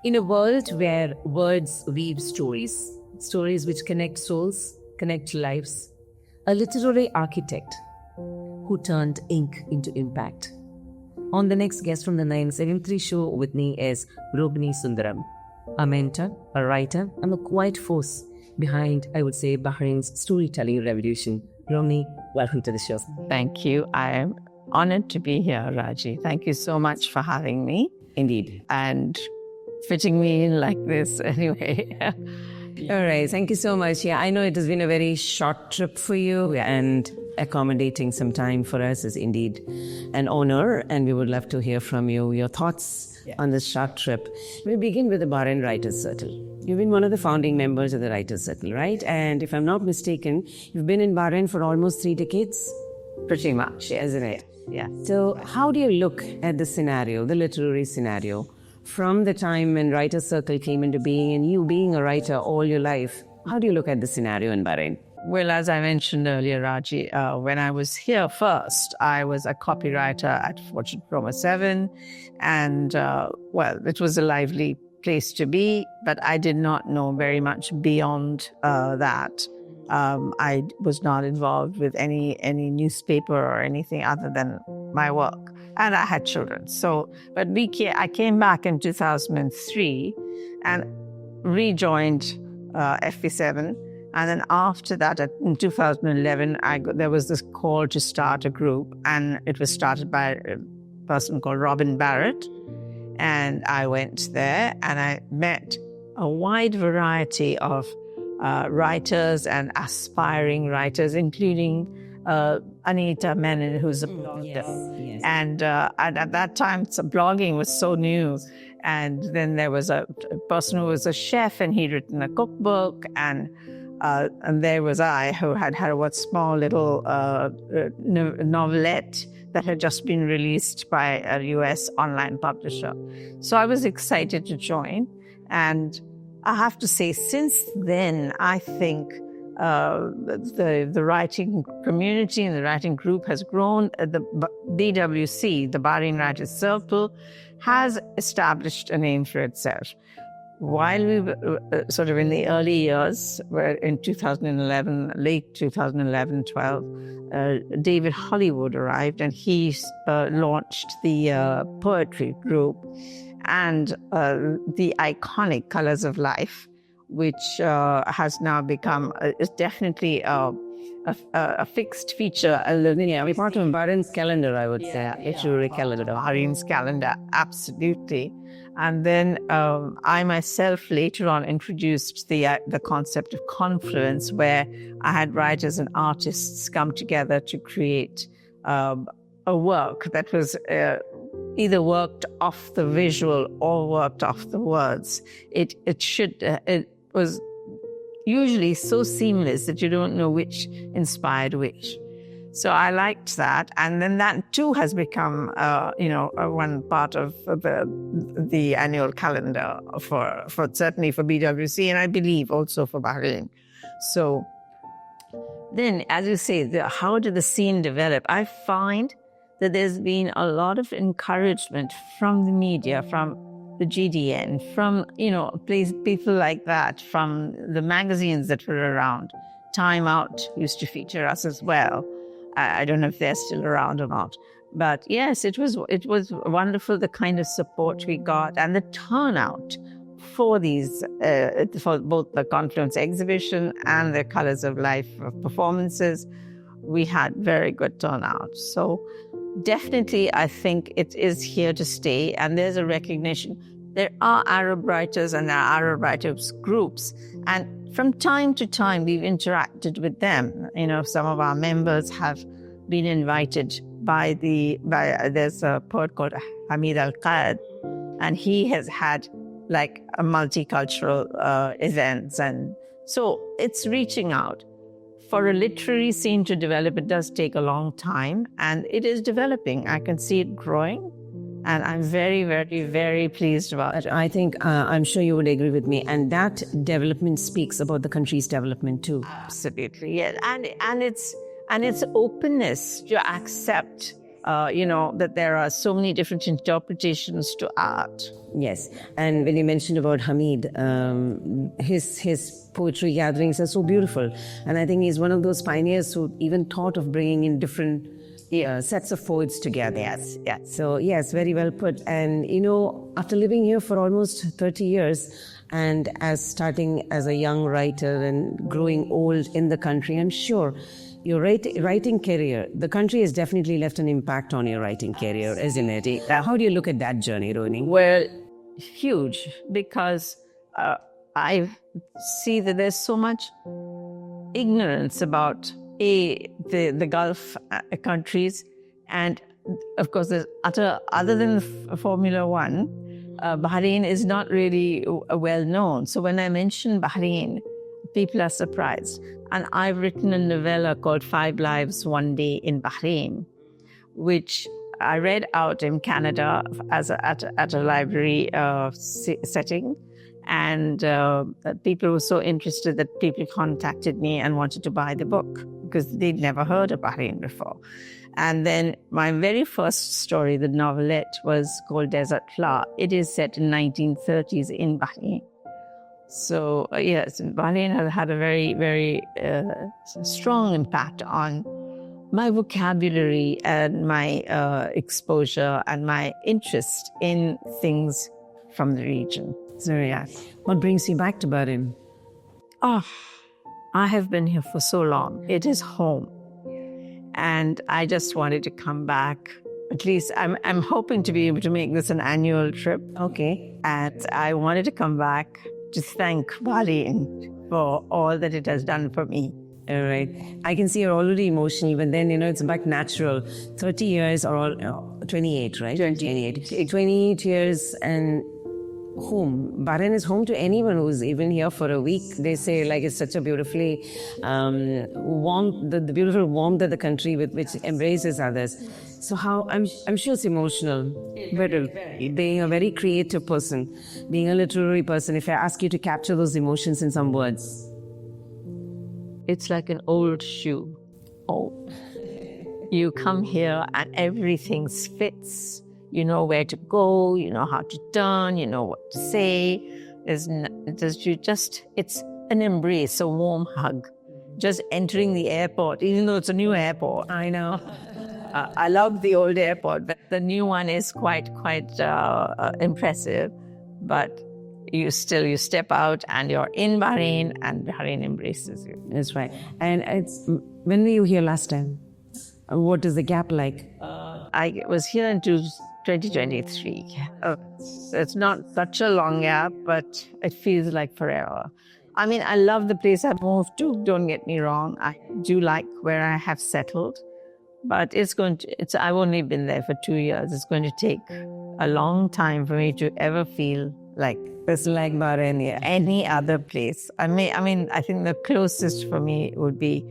In a world where words weave stories, stories which connect souls, connect lives, a literary architect who turned ink into impact. On the next guest from the 973 show with me is Rohini Sunderam, a mentor, a writer, and a quiet force behind, I would say, Bahrain's storytelling revolution. Rohini, welcome to the show. Thank you. I am honored to be here, Raji. Thank you so much for having me. Indeed. And fitting me in like this anyway. All right. Thank you so much. Yeah, I know it has been a very short trip for you, and accommodating some time for us is indeed an honor, and we would love to hear from you, your thoughts on this short trip. We begin with the Bahrain Writers Circle. You've been one of the founding members of the Writers Circle, right? And if I'm not mistaken, you've been in Bahrain for almost 3 decades? Pretty much, Isn't it? yeah. So how do you look at the scenario, the literary scenario, from the time when Writers Circle came into being and you being a writer all your life? How do you look at the scenario in Bahrain? Well, as I mentioned earlier, Raji, when I was here first, I was a copywriter at Fortune Promo 7. And, it was a lively place to be, but I did not know very much beyond that. I was not involved with any newspaper or anything other than my work. And I had children. So, but I came back in 2003 and rejoined FP7. And then after that, in 2011, there was this call to start a group. And it was started by a person called Robin Barrett. And I went there and I met a wide variety of writers and aspiring writers, including Anita Menon, who's a blogger. Yes. And at that time, blogging was so new. And then there was a person who was a chef, and he'd written a cookbook. And there was I, who had a small little novelette that had just been released by a US online publisher. So I was excited to join. And I have to say, since then, I think the writing community and the writing group has grown. The BWC, the Bahrain Writers Circle, has established a name for itself. While we were sort of in the early years, where in 2011, late 2011-12, David Hollywood arrived, and he launched the poetry group and the iconic Colors of Life, which has now become is definitely a fixed feature. We're part of Bahrain's calendar, I would say. Literary calendar. Bahrain's calendar, absolutely. And then I myself later on introduced the concept of confluence, where I had writers and artists come together to create a work that was either worked off the visual or worked off the words. It was usually so seamless that you don't know which inspired which. So I liked that, and then that too has become, one part of the annual calendar for certainly for BWC, and I believe also for Bahrain. So then, as you say, how did the scene develop? I find that there's been a lot of encouragement from the media, from the GDN, from people like that, from the magazines that were around. Time Out used to feature us as well. I don't know if they're still around or not. But yes, it was wonderful, the kind of support we got and the turnout for these, for both the Confluence exhibition and the Colors of Life performances. We had very good turnout. So definitely, I think it is here to stay, and there's a recognition. There are Arab writers and there are Arab writers groups, and from time to time, we've interacted with them. Some of our members have been invited there's a poet called Hamid Al-Qaed, and he has had like a multicultural events. And so it's reaching out. For a literary scene to develop, it does take a long time, and it is developing. I can see it growing. And I'm very, very, very pleased about it. I think, I'm sure you would agree with me. And that development speaks about the country's development too. Absolutely, yeah. And its openness to accept that there are so many different interpretations to art. Yes, and when you mentioned about Hamid, his poetry gatherings are so beautiful, and I think he's one of those pioneers who even thought of bringing in different sets of poets together. Yes, yes. So yes, very well put. And after living here for almost 30 years, and starting as a young writer and growing old in the country, I'm sure your writing career, the country has definitely left an impact on your writing career, isn't it? How do you look at that journey, Rohini? Well, huge, because I see that there's so much ignorance about the Gulf countries, and of course, other than Formula One, Bahrain is not really well known. So when I mention Bahrain, people are surprised. And I've written a novella called 5 Lives, One Day in Bahrain, which I read out in Canada at a library setting. And people were so interested that people contacted me and wanted to buy the book because they'd never heard of Bahrain before. And then my very first story, the novelette, was called Desert Flower. It is set in 1930s in Bahrain. So yes, Bahrain has had a very, very strong impact on my vocabulary and my exposure and my interest in things from the region. So yeah, what brings you back to Bahrain? Oh, I have been here for so long. It is home. And I just wanted to come back. At least I'm hoping to be able to make this an annual trip. Okay. And I wanted to come back to thank Bahrain for all that it has done for me. All right. I can see you're already emotional, but then, it's back natural. 30 years or 28, right? 28. 28 years and home. Bahrain is home to anyone who's even here for a week. They say it's such a beautifully warm, the beautiful warmth of the country with which embraces others. So I'm sure it's emotional. Being a very creative person, being a literary person, if I ask you to capture those emotions in some words. It's like an old shoe. Oh, you come here and everything fits. You know where to go, you know how to turn, you know what to say. It's an embrace, a warm hug. Just entering the airport, even though it's a new airport. I know. I love the old airport, but the new one is quite impressive. But you step out and you're in Bahrain, and Bahrain embraces you. That's right. And when were you here last time? What is the gap like? I was here in 2023. It's not such a long gap, but it feels like forever. I mean, I love the place I moved to. Don't get me wrong. I do like where I have settled, but I've only been there for 2 years. It's going to take a long time for me to ever feel like Bahrain, yeah. Any other place. I mean, I think the closest for me would be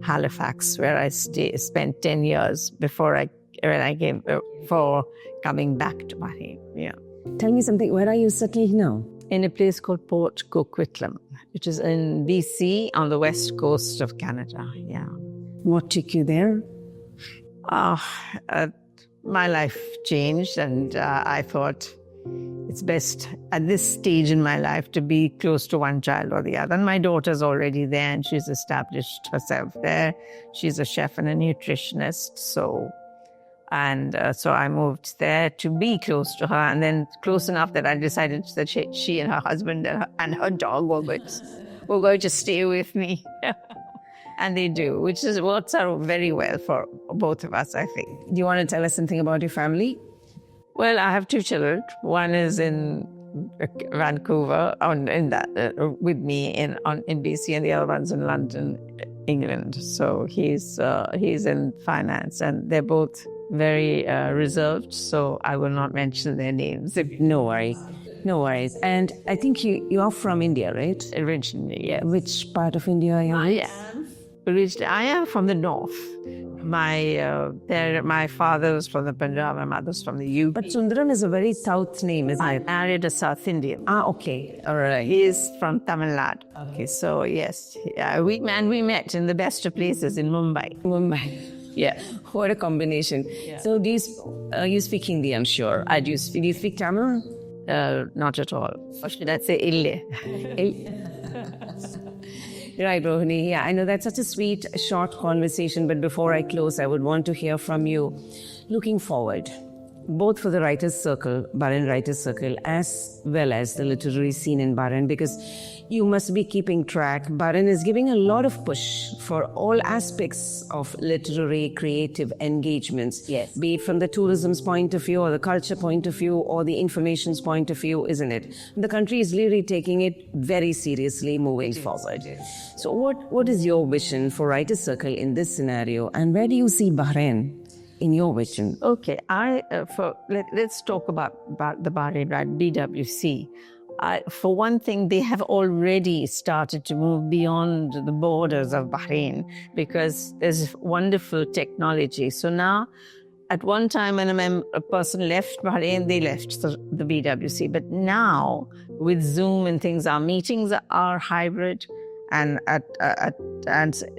Halifax, where I spent 10 years when I came for coming back to Bahrain. Yeah. Tell me something. Where are you settling now? In a place called Port Coquitlam, which is in BC on the west coast of Canada. Yeah. What took you there? My life changed, and I thought it's best at this stage in my life to be close to one child or the other. And my daughter's already there, and she's established herself there. She's a chef and a nutritionist. So I moved there to be close to her, and then close enough that I decided that she and her husband and her dog were going to stay with me. And they do, which works out very well for both of us, I think. Do you want to tell us something about your family? Well, I have 2 children. One is in Vancouver, with me in BC, and the other one's in London, England. So he's in finance, and they're both very reserved. So I will not mention their names. No worries. And I think you are from India, right? Originally, yes. Which part of India are you? I am from the north. My father was from the Punjab, my mother's from the UP. But Sunderam is a very South name, isn't it? I married a South Indian. Okay. All right. He is from Tamil Nadu. Okay, so yes. We met in the best of places in Mumbai. Yeah, what a combination. So you speak Hindi, I'm sure. Do you speak Tamil? Not at all. Or should I say ille? Right, Rohini. Yeah, I know that's such a sweet, short conversation. But before I close, I would want to hear from you, looking forward, both for the Writers' Circle, Bahrain Writers' Circle, as well as the literary scene in Bahrain, because you must be keeping track. Bahrain is giving a lot of push for all aspects of literary, creative engagements. Yes. Be it from the tourism's point of view, or the culture point of view, or the information's point of view, isn't it? The country is really taking it very seriously moving forward. So what is your vision for Writers' Circle in this scenario, and where do you see Bahrain in your vision? Okay, let's talk about the Bahrain BWC. For one thing, they have already started to move beyond the borders of Bahrain because there's wonderful technology. So now, at one time when a person left Bahrain, they left the BWC. But now, with Zoom and things, our meetings are hybrid. And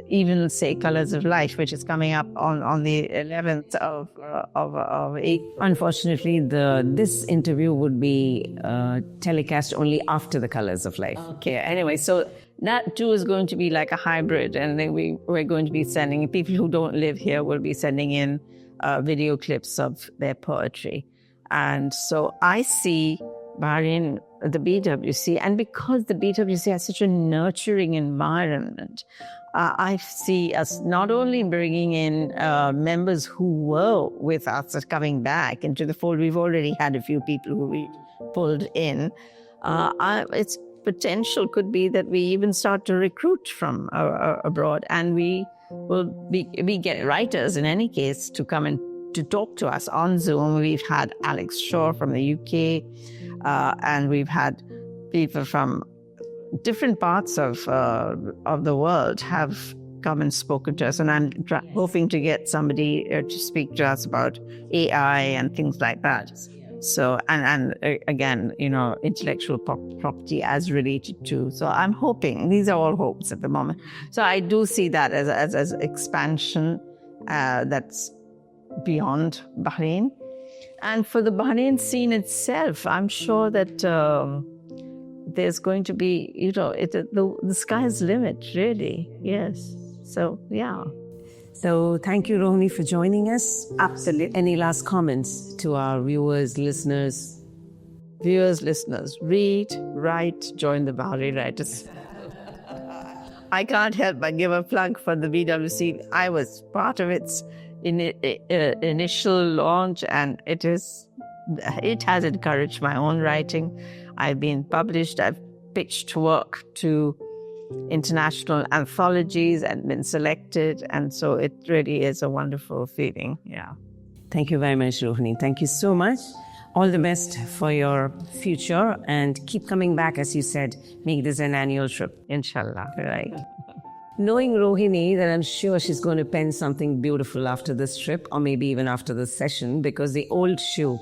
even say Colors of Light, which is coming up on the 11th of April. Unfortunately, this interview would be telecast only after the Colors of Life. Okay. Anyway, so that too is going to be like a hybrid, and then we're going to be sending people who don't live here will be sending in video clips of their poetry, and so I see Bahrain, the BWC, and because the BWC has such a nurturing environment, I see us not only bringing in members who were with us coming back into the fold. We've already had a few people who we pulled in. Its potential could be that we even start to recruit from abroad, and we get writers in any case to come and to talk to us on Zoom. We've had Alex Shaw from the UK, and we've had people from different parts of the world have come and spoken to us. And I'm hoping to get somebody to speak to us about AI and things like that. So, and again, intellectual property as related to. So I'm hoping, these are all hopes at the moment. So I do see that as expansion that's beyond Bahrain. And for the Bahrain scene itself, I'm sure that there's going to be, the sky's the limit, really. Yes. So, yeah. So thank you, Rohini, for joining us. Absolutely. Any last comments to our viewers, listeners? Viewers, listeners, read, write, join the Bahrain Writers. I can't help but give a plug for the BWC. I was part of its initial launch, and it has encouraged my own writing. I've been published. I've pitched work to international anthologies and been selected, and so it really is a wonderful feeling. Yeah. Thank you very much, Rohini. Thank you so much. All the best for your future, and keep coming back, as you said. Make this an annual trip. Inshallah. Right. Knowing Rohini, that I'm sure she's going to pen something beautiful after this trip, or maybe even after this session, because the old shoe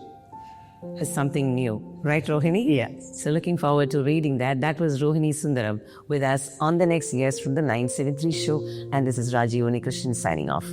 has something new. Right, Rohini? Yes. So looking forward to reading that. That was Rohini Sunderam with us on the next guest from the 973 show. And this is Raji Unikrishnan signing off.